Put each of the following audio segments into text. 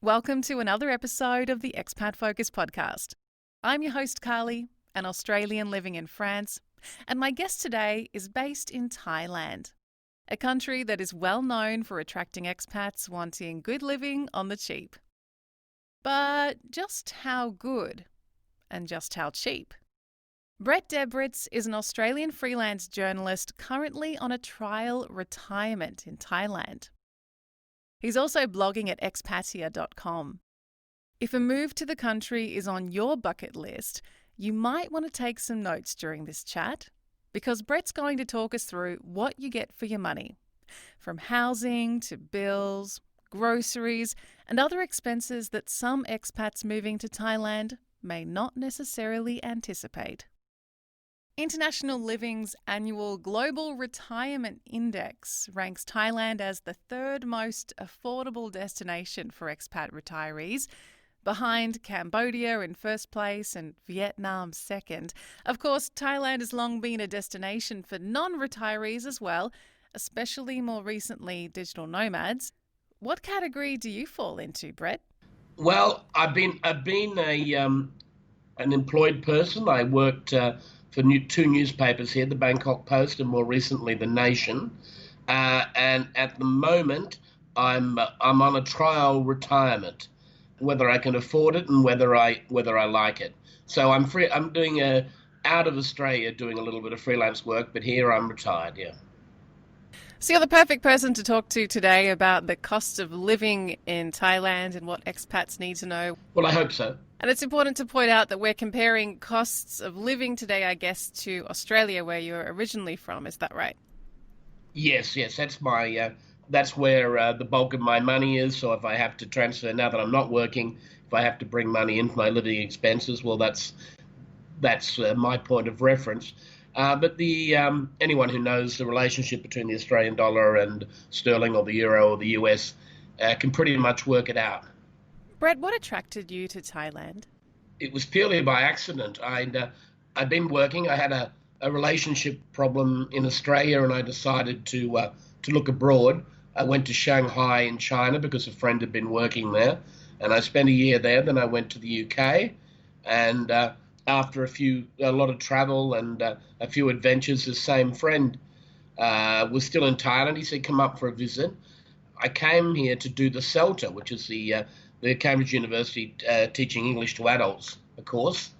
Welcome to another episode of the Expat Focus podcast. I'm your host, Carly, an Australian living in France, and my guest today is based in Thailand, a country that is well known for attracting expats wanting good living on the cheap. But just how good and just how cheap? Brett Debritz is an Australian freelance journalist currently on a trial retirement in Thailand. He's also blogging at Expattaya.com. If a move to the country is on your bucket list, you might want to take some notes during this chat, because Brett's going to talk us through what you get for your money, from housing to bills, groceries, and other expenses that some expats moving to Thailand may not necessarily anticipate. International Living's annual Global Retirement Index ranks Thailand as the third most affordable destination for expat retirees, behind Cambodia in first place and Vietnam second. Of course, Thailand has long been a destination for non-retirees as well, especially more recently digital nomads. What category do you fall into, Brett? Well, I've been an employed person. I worked for two newspapers here, the Bangkok Post and more recently the Nation. And at the moment, I'm on a trial retirement, whether I can afford it and whether I like it. So I'm free. I'm doing out of Australia, doing a little bit of freelance work, but here I'm retired. Yeah. So you're the perfect person to talk to today about the cost of living in Thailand and what expats need to know. Well, I hope so. And it's important to point out that we're comparing costs of living today, I guess, to Australia, where you're originally from. Is that right? Yes. That's where the bulk of my money is. So if I have to transfer now that I'm not working, if I have to bring money in for my living expenses, well, that's my point of reference. But anyone who knows the relationship between the Australian dollar and sterling or the euro or the US can pretty much work it out. Brett, what attracted you to Thailand? It was purely by accident. I'd been working. I had a relationship problem in Australia, and I decided to look abroad. I went to Shanghai in China because a friend had been working there, and I spent a year there. Then I went to the UK, and after a lot of travel and a few adventures, the same friend was still in Thailand. He said, "Come up for a visit." I came here to do the CELTA, which is the Cambridge University Teaching English to Adults, a course,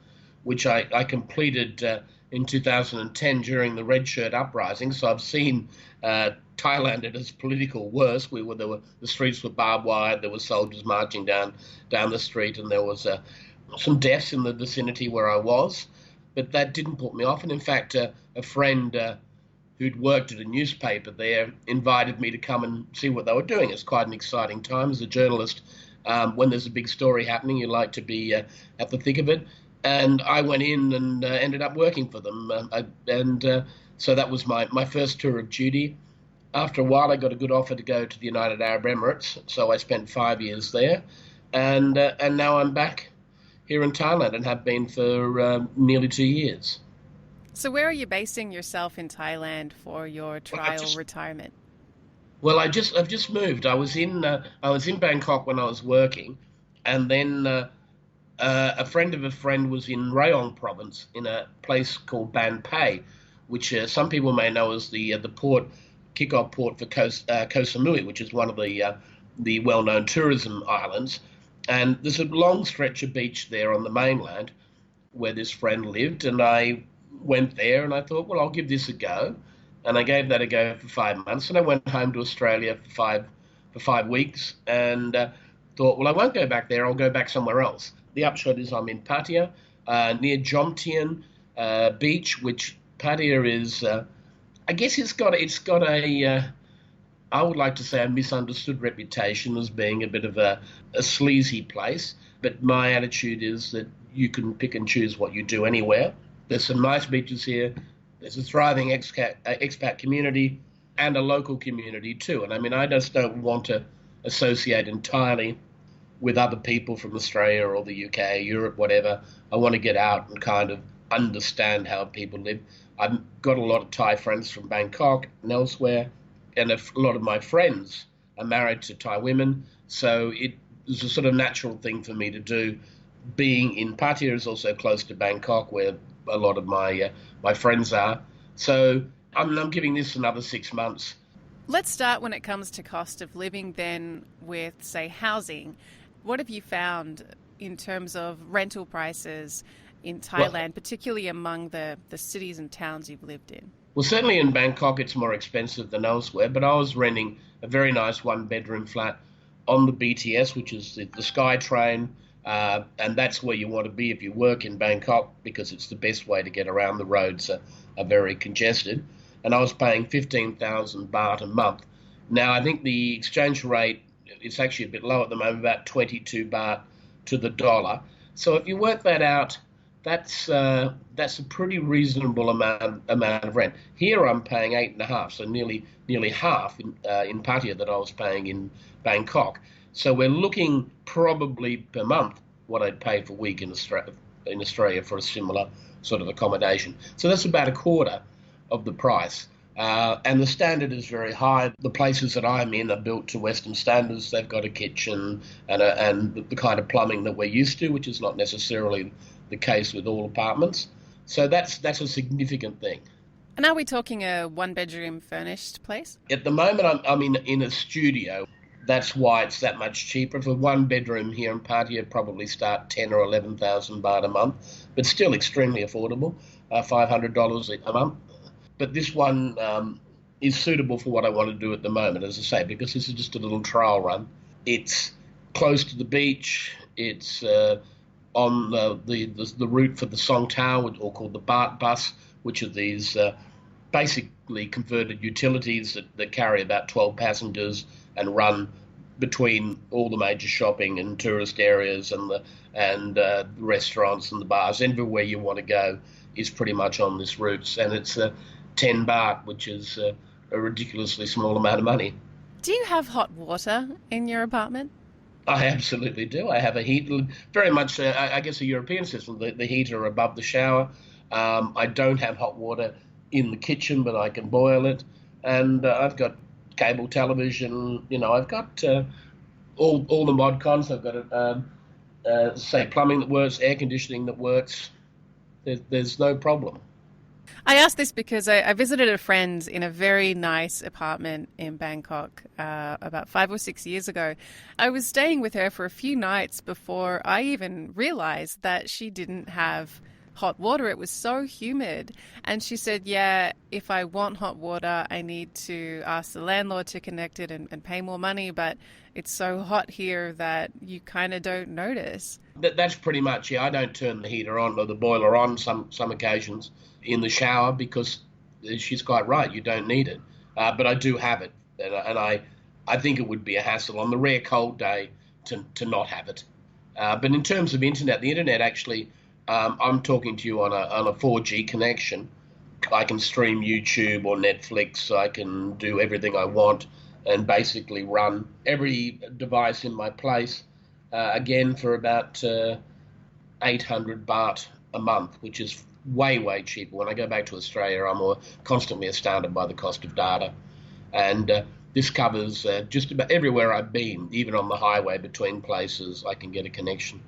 which I completed in 2010 during the Red Shirt uprising. So I've seen Thailand at its political worst. The streets were barbed wire, there were soldiers marching down the street, and there was some deaths in the vicinity where I was. But that didn't put me off. And in fact, a friend who'd worked at a newspaper there invited me to come and see what they were doing. It's quite an exciting time as a journalist. When there's a big story happening, you like to be at the thick of it. And I went in and ended up working for them. So that was my first tour of duty. After a while, I got a good offer to go to the United Arab Emirates. So I spent 5 years there. And now I'm back here in Thailand and have been for nearly 2 years. So where are you basing yourself in Thailand for your trial retirement? Well, I've just moved. I was in Bangkok when I was working, and then a friend of a friend was in Rayong province in a place called Ban Pay, which some people may know as the kickoff port for Koh Samui, which is one of the well-known tourism islands. And there's a long stretch of beach there on the mainland where this friend lived, and I went there and I thought, well, I'll give this a go. And I gave that a go for 5 months, and I went home to Australia for 5 weeks and thought, well, I won't go back there. I'll go back somewhere else. The upshot is I'm in Pattaya, near Jomtien Beach, which Pattaya is, I guess it's got I would like to say a misunderstood reputation as being a bit of a sleazy place. But my attitude is that you can pick and choose what you do anywhere. There's some nice beaches here. There's a thriving expat community and a local community too. And I mean, I just don't want to associate entirely with other people from Australia or the UK, Europe, whatever. I want to get out and kind of understand how people live. I've got a lot of Thai friends from Bangkok and elsewhere, and a lot of my friends are married to Thai women. So was a sort of natural thing for me to do. Being in Pattaya is also close to Bangkok, where a lot of my friends are. So I'm giving this another 6 months. Let's start when it comes to cost of living then with, say, housing. What have you found in terms of rental prices in Well, Thailand, particularly among the cities and towns you've lived in? well, certainly in Bangkok it's more expensive than elsewhere, but I was renting a very nice one-bedroom flat on the BTS, which is the Sky Train, and that's where you want to be if you work in Bangkok because it's the best way to get around. The roads are very congested. And I was paying 15,000 baht a month. Now, I think the exchange rate is actually a bit low at the moment, about 22 baht to the dollar. So if you work that out, that's a pretty reasonable amount of rent. Here I'm paying 8.5, so nearly half in Pattaya that I was paying in Bangkok. So we're looking probably per month what I'd pay for a week in Australia for a similar sort of accommodation. So that's about a quarter of the price. And the standard is very high. The places that I'm in are built to Western standards. They've got a kitchen and the kind of plumbing that we're used to, which is not necessarily the case with all apartments. So that's a significant thing. And are we talking a one-bedroom furnished place? At the moment, I'm in a studio. That's why it's that much cheaper. For one bedroom here in Pattaya, probably start 10 or 11,000 baht a month, but still extremely affordable, $500 a month. But this one is suitable for what I want to do at the moment, as I say, because this is just a little trial run. It's close to the beach. It's on the route for the Songtao, or called the BART bus, which are these basically converted utilities that carry about 12 passengers and run between all the major shopping and tourist areas and the restaurants and the bars. Everywhere you want to go is pretty much on this route, and it's 10 baht, which is a ridiculously small amount of money. Do you have hot water in your apartment? I absolutely do. I have a heater, very much, I guess, a European system. The heater above the shower. I don't have hot water in the kitchen, but I can boil it. And I've got cable television. I've got all the mod cons. I've got say plumbing that works, air conditioning that works. There's no problem. I asked this because I visited a friend in a very nice apartment in Bangkok about 5 or 6 years ago. I was staying with her for a few nights before I even realized that she didn't have hot water. It was so humid. And she said, yeah, if I want hot water, I need to ask the landlord to connect it and pay more money. But it's so hot here that you kind of don't notice. That's pretty much, yeah. I don't turn the heater on or the boiler on some occasions in the shower because she's quite right. You don't need it. But I do have it. And I think it would be a hassle on the rare cold day to not have it. But in terms of internet, the internet actually, I'm talking to you on a 4G connection. I can stream YouTube or Netflix. I can do everything I want and basically run every device in my place, again, for about 800 baht a month, which is way, way cheaper. When I go back to Australia, I'm constantly astounded by the cost of data. And this covers just about everywhere I've been, even on the highway between places, I can get a connection.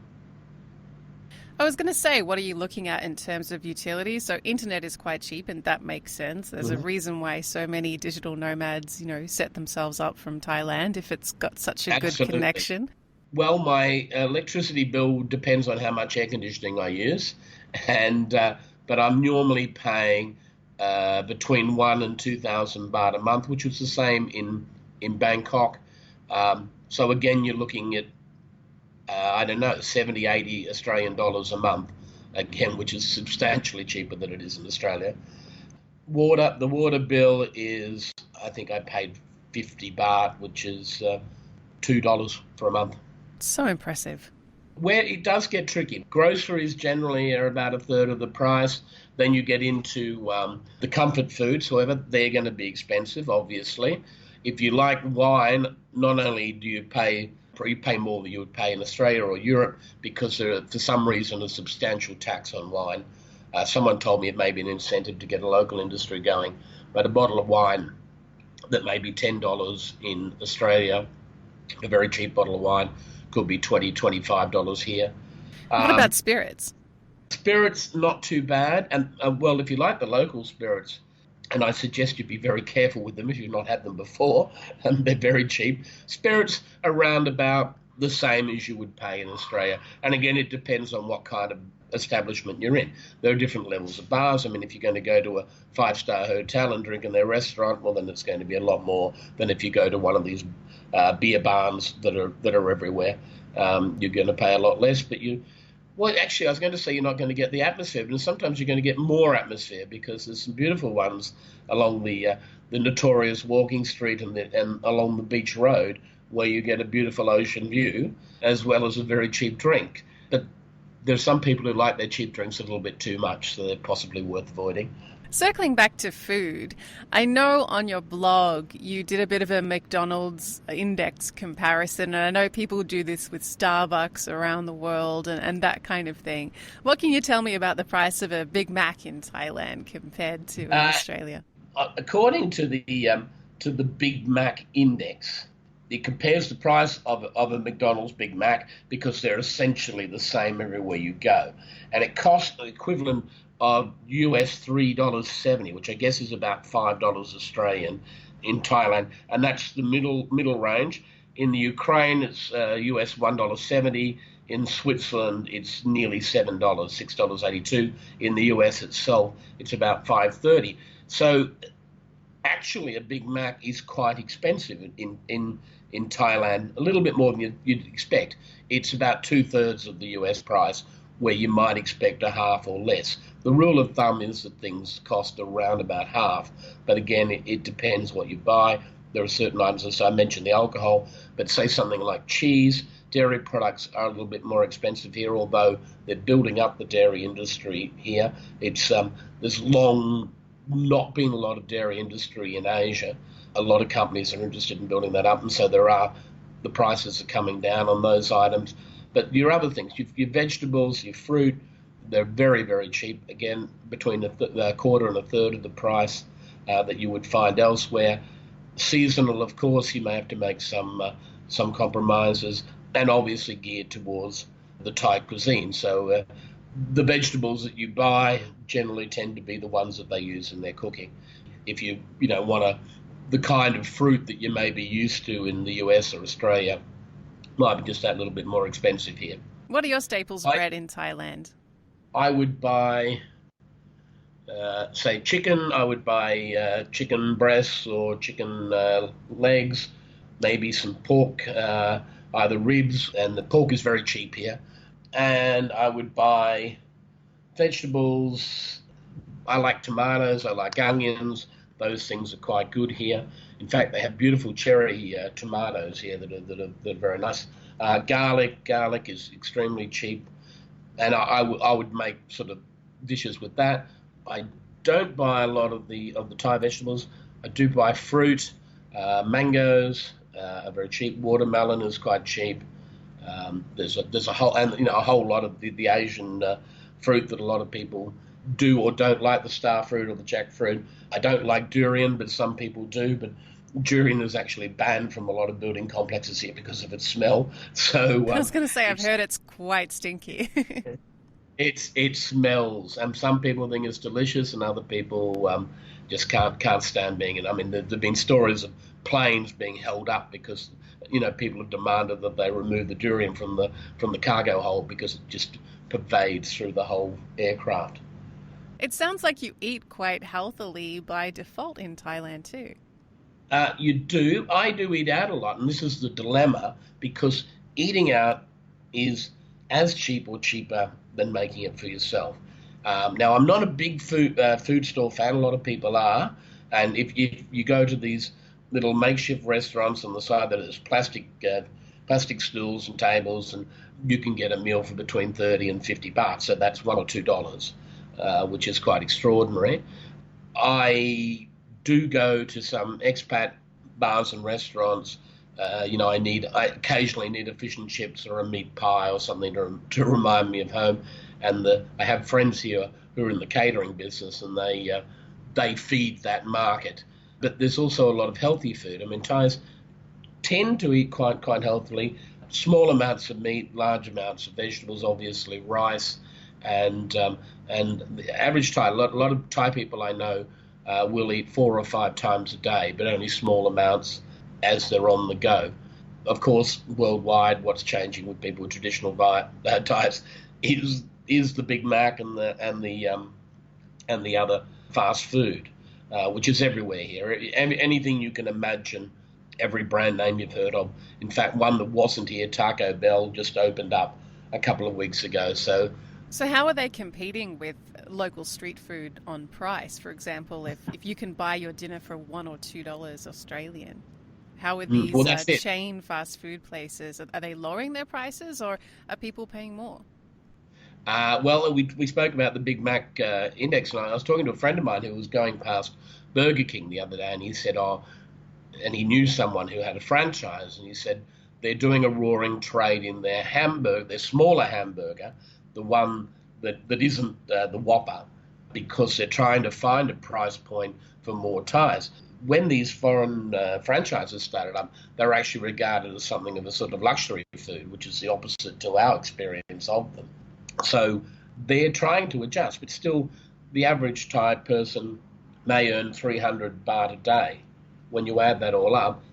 I was going to say, what are you looking at in terms of utilities? So internet is quite cheap, and that makes sense. There's a reason why so many digital nomads, set themselves up from Thailand if it's got such a Absolutely. good connection. Well, my electricity bill depends on how much air conditioning I use, and but I'm normally paying between 1 and 2,000 baht a month, which was the same in Bangkok. So again, you're looking at I don't know, 70, 80 Australian dollars a month, again, which is substantially cheaper than it is in Australia. The water bill is, I think I paid 50 baht, which is $2 for a month. So impressive. Where it does get tricky, groceries generally are about a third of the price. Then you get into the comfort foods, however, they're going to be expensive, obviously. If you like wine, not only do you pay more than you would pay in Australia or Europe because there, for some reason, a substantial tax on wine. Someone told me it may be an incentive to get a local industry going, but a bottle of wine that may be $10 in Australia, a very cheap bottle of wine, could be $20, $25 here. What about spirits? Spirits, not too bad. And well, if you like the local spirits, and I suggest you be very careful with them if you've not had them before, and they're very cheap. Spirits around about the same as you would pay in Australia. And again, it depends on what kind of establishment you're in. There are different levels of bars. I mean, if you're going to go to a five-star hotel and drink in their restaurant, well, then it's going to be a lot more than if you go to one of these beer barns that are everywhere. You're going to pay a lot less, but well, actually, I was going to say you're not going to get the atmosphere, but sometimes you're going to get more atmosphere because there's some beautiful ones along the notorious walking street and along the beach road where you get a beautiful ocean view as well as a very cheap drink. But there's some people who like their cheap drinks a little bit too much, so they're possibly worth avoiding. Circling back to food, I know on your blog you did a bit of a McDonald's index comparison, and I know people do this with Starbucks around the world and that kind of thing. What can you tell me about the price of a Big Mac in Thailand compared to in Australia? According to the Big Mac index, it compares the price of a McDonald's Big Mac because they're essentially the same everywhere you go. And it costs the equivalent of US $3.70, which I guess is about $5 Australian in Thailand. And that's the middle range. In the Ukraine, it's US $1.70. In Switzerland, it's nearly $7, $6.82. In the US itself, it's about $5.30. So actually, a Big Mac is quite expensive in Thailand, a little bit more than you'd expect. It's about 2/3 of the US price, where you might expect a half or less. The rule of thumb is that things cost around about half, but again, it depends what you buy. There are certain items, as I mentioned, the alcohol, but say something like cheese, dairy products are a little bit more expensive here, although they're building up the dairy industry here. There's long not been a lot of dairy industry in Asia. A lot of companies are interested in building that up, and so the prices are coming down on those items. But your other things, your vegetables, your fruit, they're very, very cheap. Again, between a quarter and a third of the price that you would find elsewhere. Seasonal, of course, you may have to make some compromises, and obviously geared towards the Thai cuisine. So the vegetables that you buy generally tend to be the ones that they use in their cooking. If you want the kind of fruit that you may be used to in the US or Australia, might be just that little bit more expensive here. What are your staples bred in Thailand? I would buy, say, chicken. I would buy chicken breasts or chicken legs, maybe some pork, either ribs, and the pork is very cheap here. And I would buy vegetables. I like tomatoes. I like onions. Those things are quite good here. In fact, they have beautiful cherry tomatoes here that are very nice. Garlic is extremely cheap, and I would make sort of dishes with that. I don't buy a lot of the Thai vegetables. I do buy fruit. Mangoes are very cheap. Watermelon is quite cheap. There's a whole lot of the Asian fruit that a lot of people do or don't like, the star fruit or the jackfruit. I don't like durian, but some people do. But durian is actually banned from a lot of building complexes here because of its smell. So I was going to say, I've heard it's quite stinky. It smells, and some people think it's delicious, and other people just can't stand being in. I mean, there've been stories of planes being held up because people have demanded that they remove the durian from the cargo hold because it just pervades through the whole aircraft. It sounds like you eat quite healthily by default in Thailand too. You do. I do eat out a lot, and this is the dilemma because eating out is as cheap or cheaper than making it for yourself. Now, I'm not a big food store fan. A lot of people are, and if you go to these little makeshift restaurants on the side that is plastic stools and tables, and you can get a meal for between $30 and $50. So that's $1 or $2, which is quite extraordinary. I do go to some expat bars and restaurants. I occasionally need a fish and chips or a meat pie or something to remind me of home. And I have friends here who are in the catering business, and they feed that market. But there's also a lot of healthy food. I mean, Thais tend to eat quite healthily. small amounts of meat, large amounts of vegetables, obviously rice, and the average Thai. A lot of Thai people I know will eat 4 or 5 times a day, but only small amounts as they're on the go. Of course, worldwide, what's changing with people with traditional diets is the Big Mac and the other fast food, which is everywhere here. Anything you can imagine, every brand name you've heard of. In fact, one that wasn't here, Taco Bell, just opened up a couple of weeks ago. So how are they competing with local street food on price? For example, if you can buy your dinner for $1 or $2 Australian, how are Well, these that's it. chain fast food places? Are they lowering their prices or are people paying more? Well, we spoke about the Big Mac index, and I was talking to a friend of mine who was going past Burger King the other day, and he said, "Oh," and he knew someone who had a franchise, and he said they're doing a roaring trade in their hamburger, their smaller hamburger, the one that isn't the Whopper, because they're trying to find a price point for more Thais. When these foreign franchises started up, they were actually regarded as something of a sort of luxury food, which is the opposite to our experience of them. So they're trying to adjust, but still, the average Thai person may earn 300 baht a day. When you add that all up,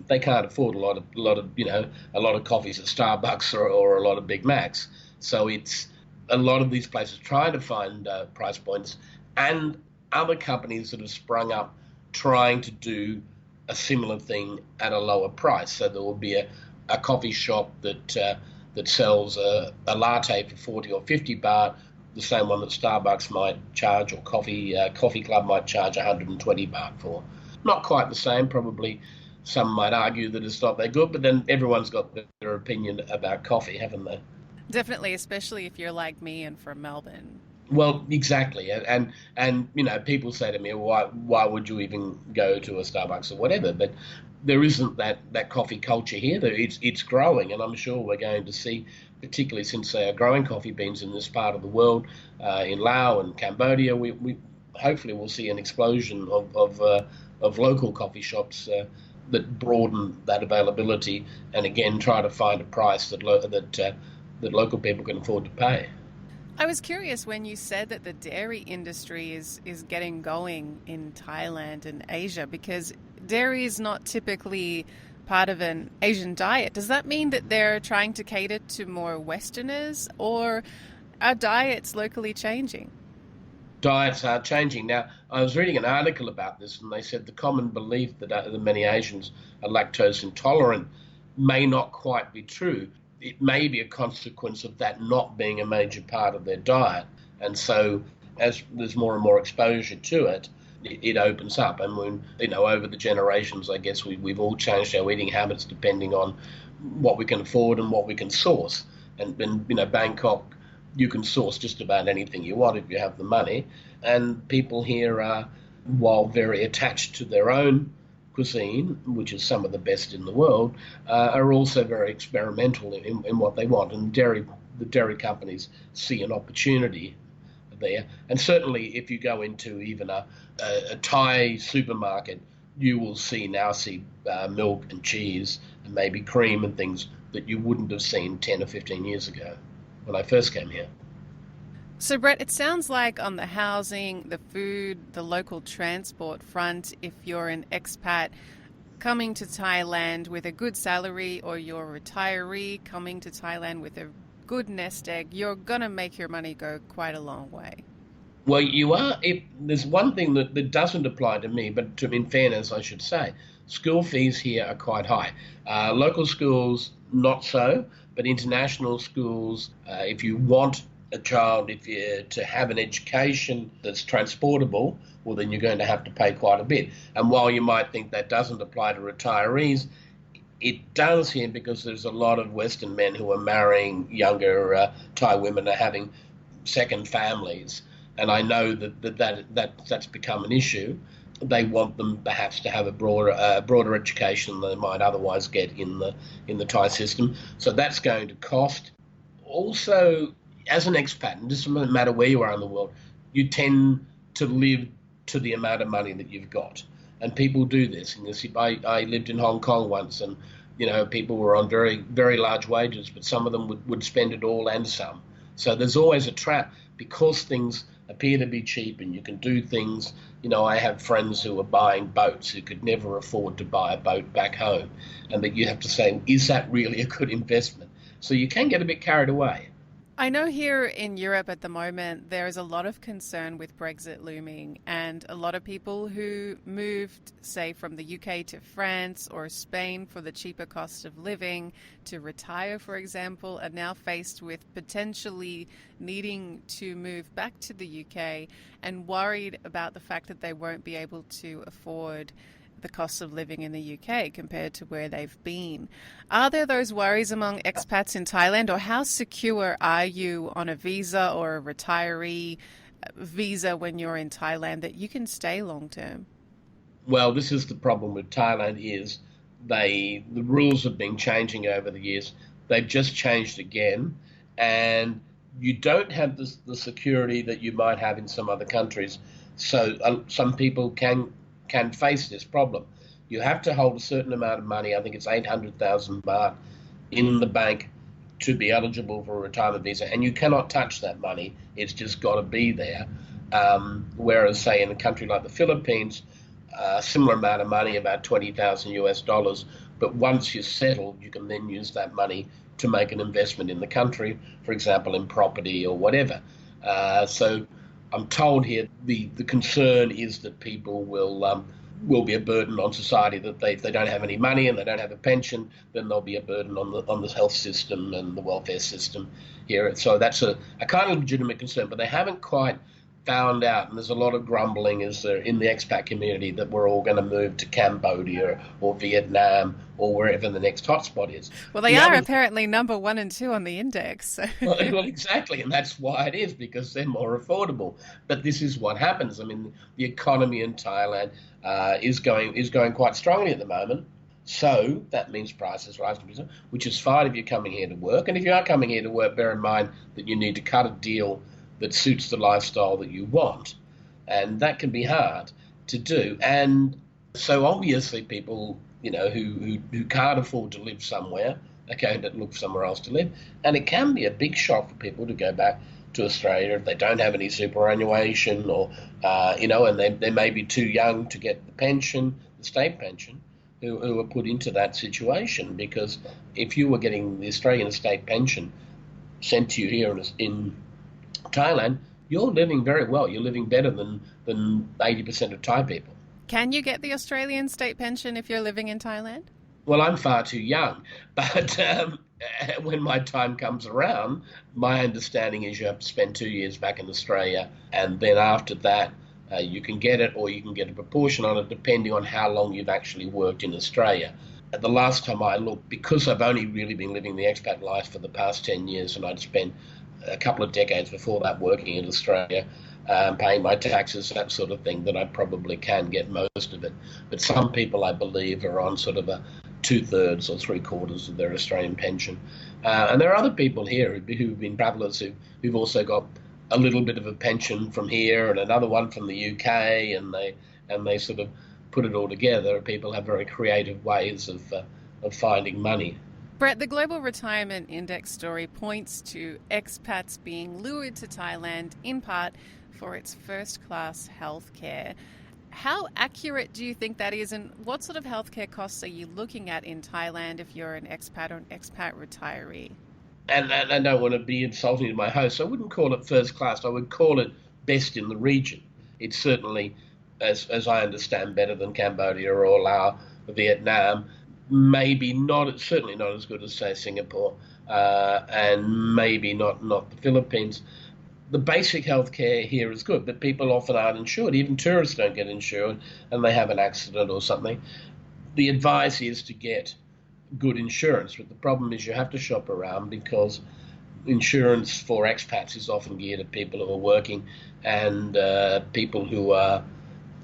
they can't afford a lot of coffees at Starbucks or a lot of Big Macs. So it's a lot of these places trying to find price points, and other companies that have sprung up trying to do a similar thing at a lower price. So there will be a coffee shop that sells a latte for 40 or 50 baht, the same one that Starbucks might charge, or coffee club might charge 120 baht for. Not quite the same, probably. Some might argue that it's not that good, but then everyone's got their opinion about coffee, haven't they? Definitely, especially if you're like me and from Melbourne. Well, exactly, and people say to me, why would you even go to a Starbucks or whatever? But there isn't that coffee culture here. It's growing, and I'm sure we're going to see, particularly since they are growing coffee beans in this part of the world, in Laos and Cambodia, we hopefully will see an explosion of local coffee shops that broaden that availability, and again try to find a price that local people can afford to pay. I was curious when you said that the dairy industry is getting going in Thailand and Asia, because dairy is not typically part of an Asian diet. Does that mean that they're trying to cater to more Westerners, or are diets locally changing? Diets are changing. Now, I was reading an article about this, and they said the common belief that many Asians are lactose intolerant may not quite be true. It may be a consequence of that not being a major part of their diet. And so as there's more and more exposure to it, it opens up. And over the generations, I guess we've all changed our eating habits depending on what we can afford and what we can source. And Bangkok, you can source just about anything you want if you have the money. And people here are, while very attached to their own cuisine, which is some of the best in the world, are also very experimental in what they want. And the dairy companies see an opportunity there. And certainly if you go into even a Thai supermarket, you will see milk and cheese and maybe cream and things that you wouldn't have seen 10 or 15 years ago when I first came here. So, Brett, it sounds like on the housing, the food, the local transport front, if you're an expat coming to Thailand with a good salary, or you're a retiree coming to Thailand with a good nest egg, you're going to make your money go quite a long way. Well, you are. If there's one thing that doesn't apply to me, but in fairness, I should say, school fees here are quite high. Local schools, not so, but international schools, if you want a child, if you to have an education that's transportable, well, then you're going to have to pay quite a bit. And while you might think that doesn't apply to retirees, it does here, because there's a lot of Western men who are marrying younger Thai women, are having second families, and I know that's become an issue. They want them perhaps to have a broader education than they might otherwise get in the Thai system. So that's going to cost. Also, as an expat, and it doesn't matter where you are in the world, you tend to live to the amount of money that you've got. And people do this. I lived in Hong Kong once, and People were on very, very large wages, but some of them would spend it all and some. So there's always a trap because things appear to be cheap and you can do things. I have friends who are buying boats who could never afford to buy a boat back home. And that you have to say, is that really a good investment? So you can get a bit carried away. I know here in Europe at the moment there is a lot of concern with Brexit looming, and a lot of people who moved, say, from the UK to France or Spain for the cheaper cost of living to retire, for example, are now faced with potentially needing to move back to the UK and worried about the fact that they won't be able to afford the cost of living in the UK compared to where they've been. Are there those worries among expats in Thailand, or how secure are you on a visa or a retiree visa when you're in Thailand that you can stay long term? Well, this is the problem with Thailand is the rules have been changing over the years. They've just changed again, and you don't have the security that you might have in some other countries. So some people can face this problem. You have to hold a certain amount of money. I think it's 800,000 baht in the bank to be eligible for a retirement visa, and you cannot touch that money. It's just got to be there. Whereas, say, in a country like the Philippines, a similar amount of money, about 20,000 US dollars, but once you're settled, you can then use that money to make an investment in the country, for example, in property or whatever. So I'm told here the concern is that people will be a burden on society, that if they don't have any money and they don't have a pension, then they'll be a burden on the health system and the welfare system here. So that's a kind of legitimate concern, but they haven't quite found out, and there's a lot of grumbling in the expat community that we're all going to move to Cambodia or Vietnam or wherever the next hotspot is. Well, they are apparently number 1 and 2 on the index. Well, exactly, and that's why it is, because they're more affordable. But this is what happens. I mean, the economy in Thailand is going quite strongly at the moment. So that means prices rise, which is fine if you're coming here to work. And if you are coming here to work, bear in mind that you need to cut a deal that suits the lifestyle that you want. And that can be hard to do. And so obviously people, who can't afford to live somewhere are going to look somewhere else to live. And it can be a big shock for people to go back to Australia if they don't have any superannuation or, and they may be too young to get the pension, the state pension, who are put into that situation. Because if you were getting the Australian state pension sent to you here in Thailand, you're living very well. You're living better than 80% of Thai people. Can you get the Australian state pension if you're living in Thailand? Well, I'm far too young, but when my time comes around, my understanding is you have to spend 2 years back in Australia, and then after that, you can get it, or you can get a proportion on it, depending on how long you've actually worked in Australia. The last time I looked, because I've only really been living the expat life for the past 10 years, and I'd spent a couple of decades before that working in Australia, paying my taxes, that sort of thing, that I probably can get most of it. But some people, I believe, are on sort of a 2/3 or 3/4 of their Australian pension. And there are other people here who've been travellers who've also got a little bit of a pension from here and another one from the UK, and they sort of put it all together. People have very creative ways of finding money. Brett, the Global Retirement Index story points to expats being lured to Thailand in part for its first-class healthcare. How accurate do you think that is, and what sort of healthcare costs are you looking at in Thailand if you're an expat or an expat retiree? And I don't want to be insulting to my host. I wouldn't call it first class. I would call it best in the region. It's certainly, as I understand, better than Cambodia or Laos, Vietnam. Maybe not, certainly not as good as, say, Singapore, and maybe not the Philippines. The basic healthcare here is good, but people often aren't insured. Even tourists don't get insured, and they have an accident or something. The advice is to get good insurance, but the problem is you have to shop around, because insurance for expats is often geared at people who are working, and people who are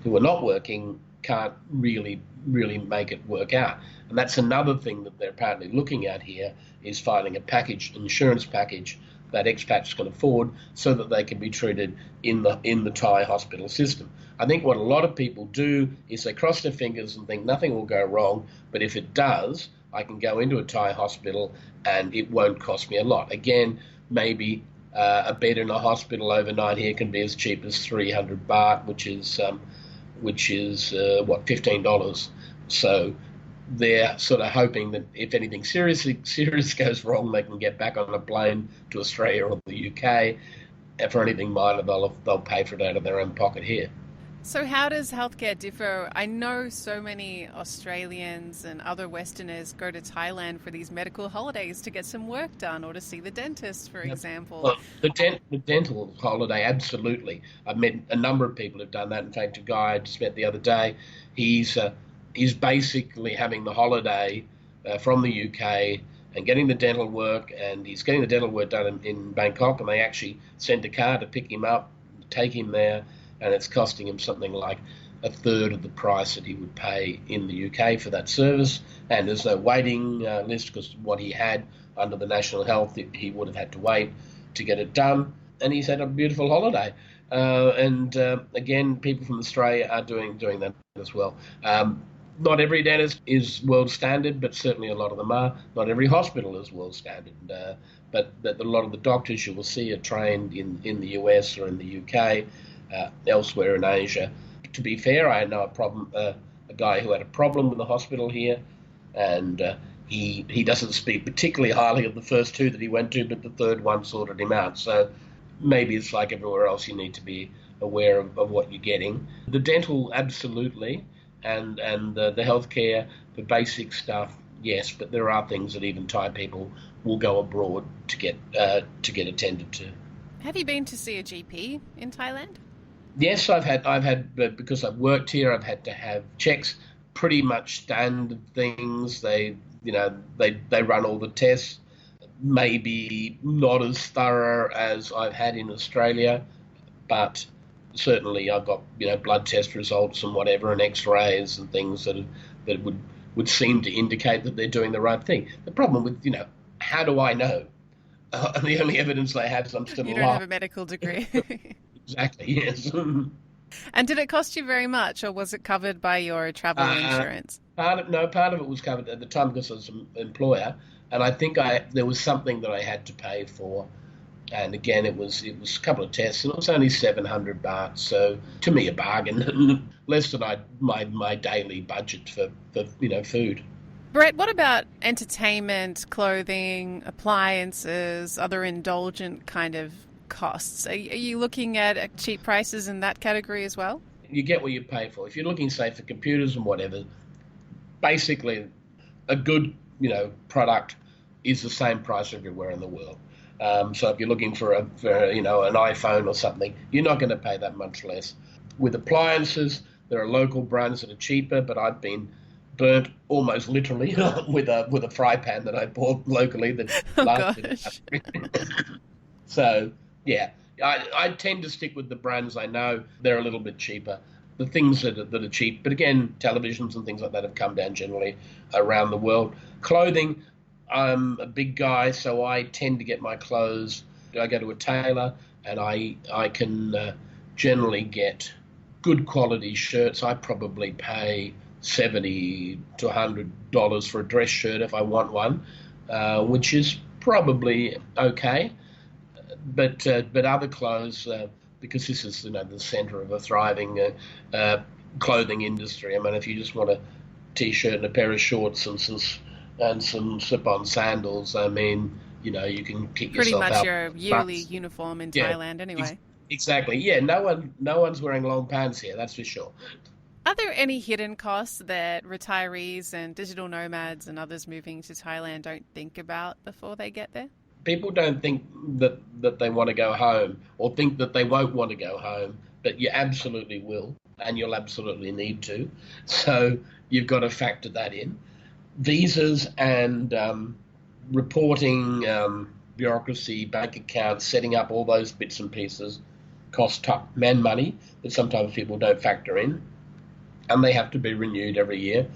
not working can't really make it work out. And that's another thing that they're apparently looking at here, is finding insurance package that expats can afford, so that they can be treated in the Thai hospital system. I think what a lot of people do is they cross their fingers and think nothing will go wrong, but if it does, I can go into a Thai hospital and it won't cost me a lot. Again, maybe a bed in a hospital overnight here can be as cheap as 300 baht, which is what, $15. So they're sort of hoping that if anything serious goes wrong, they can get back on a plane to Australia or the UK. And for anything minor, they'll pay for it out of their own pocket here. So, how does healthcare differ? I know so many Australians and other Westerners go to Thailand for these medical holidays to get some work done or to see the dentist, for Yep. example. Well, the dental holiday, absolutely. I've met a number of people who've done that. In fact, a guy I just met the other day, he's he's basically having the holiday from the UK and getting the dental work, and he's getting the dental work done in Bangkok, and they actually send a car to pick him up, take him there, and it's costing him something like a third of the price that he would pay in the UK for that service. And there's no waiting list, because what he had under the National Health, he would have had to wait to get it done. And he's had a beautiful holiday. And again, people from Australia are doing that as well. Not every dentist is world standard, but certainly a lot of them are. Not every hospital is world standard. But a lot of the doctors you will see are trained in the US or in the UK, elsewhere in Asia. To be fair, I know a guy who had a problem with the hospital here, and he doesn't speak particularly highly of the first two that he went to, but the third one sorted him out. So maybe it's like everywhere else, you need to be aware of what you're getting. The dental, absolutely, and the healthcare, the basic stuff, yes, but there are things that even Thai people will go abroad to get attended to. Have you been to see a GP in Thailand? Yes, I've had, but because I've worked here, I've had to have checks, pretty much standard things. They run all the tests, maybe not as thorough as I've had in Australia, but certainly I've got, blood test results and whatever, and X-rays and things that would seem to indicate that they're doing the right thing. The problem with, how do I know? The only evidence I have is I'm still You alive. don't have a medical degree. Exactly, yes. And did it cost you very much, or was it covered by your travel insurance? Part of it was covered at the time because I was an employer, and I think there was something that I had to pay for, and again it was a couple of tests, and it was only 700 baht. So to me, a bargain, less than my daily budget for food. Brett, what about entertainment, clothing, appliances, other indulgent kind of costs? Are you looking at cheap prices in that category as well? You get what you pay for. If you're looking, say, for computers and whatever, basically a good, product is the same price everywhere in the world. So if you're looking for an iPhone or something, you're not going to pay that much less. With appliances, there are local brands that are cheaper, but I've been burnt almost literally with a fry pan that I bought locally that lasted. So yeah, I tend to stick with the brands I know. They're a little bit cheaper. The things that are cheap, but again, televisions and things like that have come down generally around the world. Clothing, I'm a big guy, so I tend to get my clothes. I go to a tailor, and I can generally get good quality shirts. I probably pay $70 to $100 for a dress shirt if I want one, which is probably okay. But other clothes, because this is the centre of a thriving clothing industry. I mean, if you just want a t-shirt and a pair of shorts and some slip-on sandals, I mean, you can kick pretty yourself out. much your yearly uniform in Thailand anyway. Exactly. Yeah, no one's wearing long pants here, that's for sure. Are there any hidden costs that retirees and digital nomads and others moving to Thailand don't think about before they get there? People don't think that they want to go home or think that they won't want to go home, but you absolutely will, and you'll absolutely need to. So you've got to factor that in. Visas and reporting, bureaucracy, bank accounts, setting up all those bits and pieces cost money that sometimes people don't factor in. And they have to be renewed every year.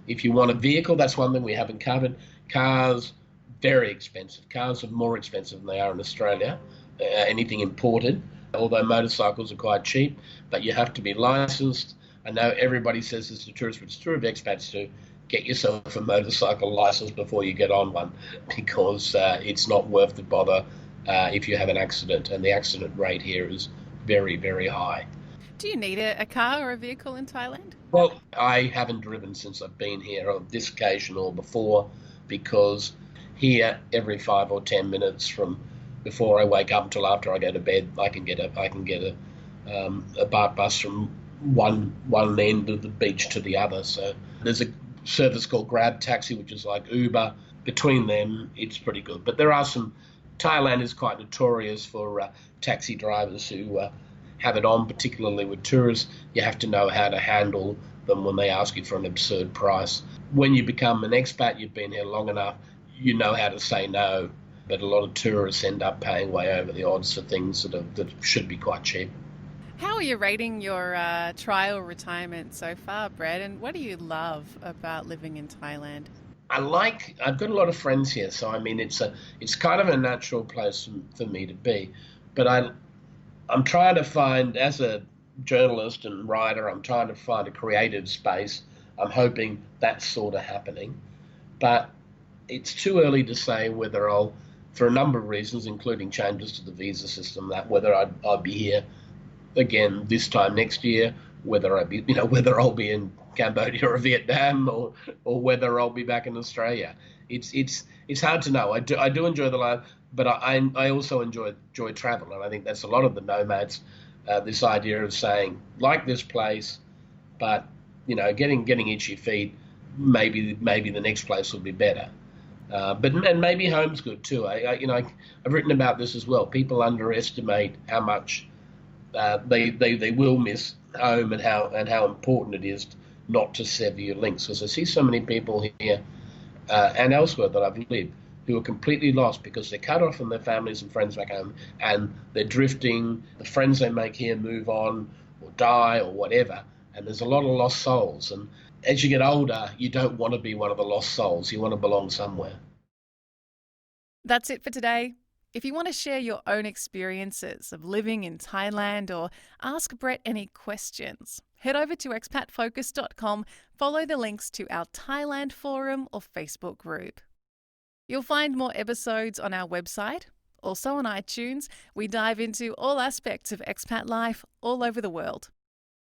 If you want a vehicle, that's one thing we haven't covered. Cars, very expensive. Cars are more expensive than they are in Australia, anything imported, although motorcycles are quite cheap, but you have to be licensed. I know everybody says this to tourists, but it's true of expats too. get yourself a motorcycle license before you get on one, because it's not worth the bother if you have an accident, and the accident rate here is very, very high. Do you need a car or a vehicle in Thailand? Well, I haven't driven since I've been here on this occasion or before, because here every 5 or 10 minutes from before I wake up until after I go to bed, I can get a BART bus from one end of the beach to the other. So there's a service called Grab Taxi, which is like Uber. Between them, it's pretty good. But there are some. Thailand is quite notorious for taxi drivers who have it on, particularly with tourists. You have to know how to handle them when they ask you for an absurd price. When you become an expat, you've been here long enough, you know how to say no. But a lot of tourists end up paying way over the odds for things that should be quite cheap. How are you rating your trial retirement so far, Brett? And what do you love about living in Thailand? I've got a lot of friends here, so I mean it's kind of a natural place for me to be. But I'm trying to find, as a journalist and writer, I'm trying to find a creative space. I'm hoping that's sort of happening. But it's too early to say whether for a number of reasons, including changes to the visa system, that whether I'll be here again this time next year, whether I'll be in Cambodia or Vietnam, or whether I'll be back in Australia. It's hard to know. I do enjoy the life, but I also enjoy travel, and I think that's a lot of the nomads. This idea of saying, like this place, but getting itchy feet. Maybe the next place will be better. And maybe home's good too. I've written about this as well. People underestimate how much they will miss home, and how important it is not to sever your links. Because I see so many people here and elsewhere that I've lived who are completely lost because they're cut off from their families and friends back home, and they're drifting. The friends they make here move on or die or whatever, and there's a lot of lost souls. And as you get older, you don't want to be one of the lost souls. You want to belong somewhere. That's it for today. If you want to share your own experiences of living in Thailand or ask Brett any questions, head over to expatfocus.com, follow the links to our Thailand forum or Facebook group. You'll find more episodes on our website, also on iTunes. We dive into all aspects of expat life all over the world.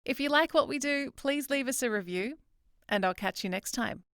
If you like what we do, please leave us a review, and I'll catch you next time.